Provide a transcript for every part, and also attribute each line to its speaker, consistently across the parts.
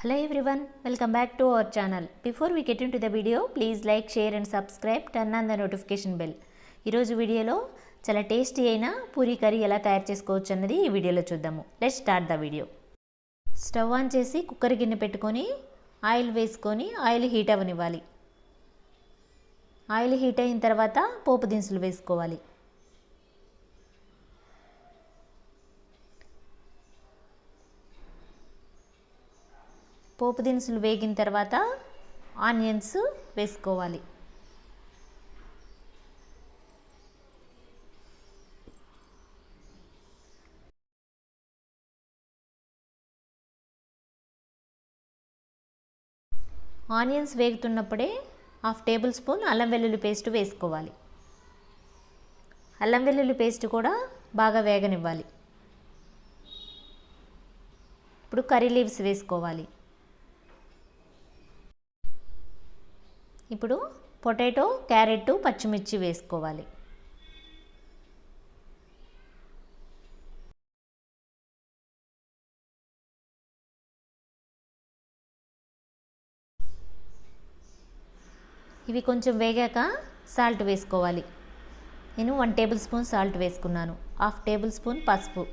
Speaker 1: Hello everyone, welcome back to our channel. Before we get into the video, please like, share and subscribe, turn on the notification bell. ఈరోజు వీడియోలో చాలా tasty అయిన Puri curry ఎలా తయారు చేసుకోవచ్చు అన్నది ఈ వీడియోలో చూద్దాము. Let's start the video. Stove on చేసి కుక్కర్ గిన్నె పెట్టుకొని ఆయిల్ వేసుకొని ఆయిల్ హీట్ అవ్వనివ్వాలి. ఆయిల్ హీట్ అయిన తర్వాత పోపు దినుసులు వేసుకోవాలి. పోపు దినుసులు వేగిన తర్వాత ఆనియన్స్ వేసుకోవాలి. ఆనియన్స్ వేగుతున్నప్పుడే 1/2 టేబుల్ స్పూన్ అల్లం వెల్లుల్లి పేస్ట్ వేసుకోవాలి. అల్లం వెల్లుల్లి పేస్ట్ కూడా బాగా వేగనివ్వాలి. ఇప్పుడు కర్రీ లీవ్స్ వేసుకోవాలి. ఇప్పుడు పొటాటో, క్యారెట్, పచ్చిమిర్చి వేసుకోవాలి. ఇవి కొంచెం వేగాక సాల్ట్ వేసుకోవాలి. నేను 1 టేబుల్ స్పూన్ సాల్ట్ వేసుకున్నాను. 1/2 టేబుల్ స్పూన్ పసుపు,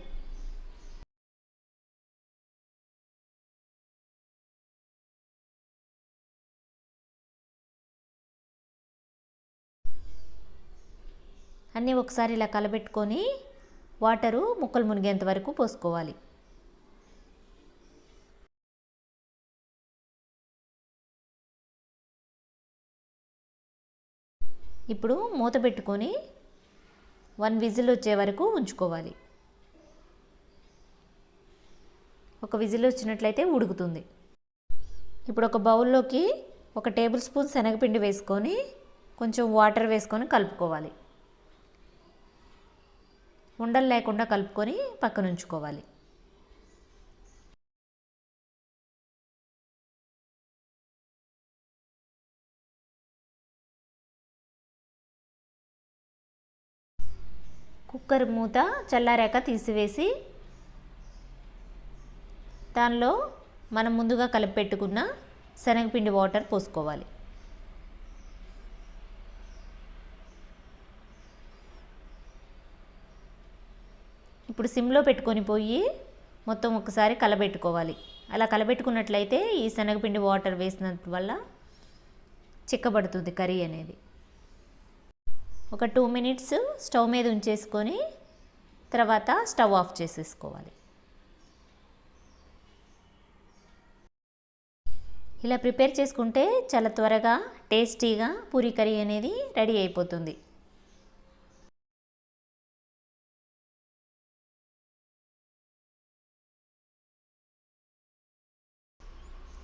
Speaker 1: అన్నీ ఒకసారి ఇలా కలబెట్టుకొని వాటరు ముక్కలు మునిగేంత వరకు పోసుకోవాలి. ఇప్పుడు మూత పెట్టుకొని 1 విజిల్ వచ్చే వరకు ఉంచుకోవాలి. ఒక విజిల్ వచ్చినట్లయితే ఉడుకుతుంది. ఇప్పుడు ఒక బౌల్లోకి 1 టేబుల్ స్పూన్ శనగపిండి వేసుకొని కొంచెం వాటర్ వేసుకొని కలుపుకోవాలి. ఉండలు లేకుండా కలుపుకొని పక్కన ఉంచుకోవాలి. కుక్కర్ మూత చల్లారాక తీసివేసి దానిలో మనం ముందుగా కలిపి పెట్టుకున్న శనగపిండి వాటర్ పోసుకోవాలి. ఇప్పుడు సిమ్లో పెట్టుకొని పోయి మొత్తం ఒకసారి కలబెట్టుకోవాలి. అలా కలబెట్టుకున్నట్లయితే ఈ శనగపిండి వాటర్ వేసినంత వల్ల చిక్కబడుతుంది కర్రీ అనేది. ఒక 2 మినిట్స్ స్టవ్ మీద ఉంచేసుకొని తర్వాత స్టవ్ ఆఫ్ చేసేసుకోవాలి. ఇలా ప్రిపేర్ చేసుకుంటే చాలా త్వరగా టేస్టీగా పూరీ కర్రీ అనేది రెడీ అయిపోతుంది.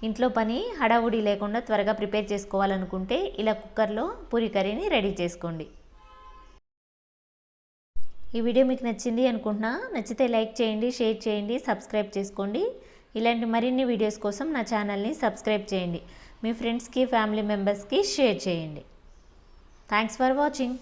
Speaker 1: ఇంట్లో పని హడావుడి లేకుండా త్వరగా ప్రిపేర్ చేసుకోవాలనుకుంటే ఇలా కుక్కర్లో పూరీ కర్రీని రెడీ చేసుకోండి. ఈ వీడియో మీకు నచ్చింది అనుకుంటున్నా. నచ్చితే లైక్ చేయండి, షేర్ చేయండి, సబ్స్క్రైబ్ చేసుకోండి. ఇలాంటి మరిన్ని వీడియోస్ కోసం నా ఛానల్ని సబ్స్క్రైబ్ చేయండి. మీ ఫ్రెండ్స్కి, ఫ్యామిలీ మెంబర్స్కి షేర్ చేయండి. Thanks for watching.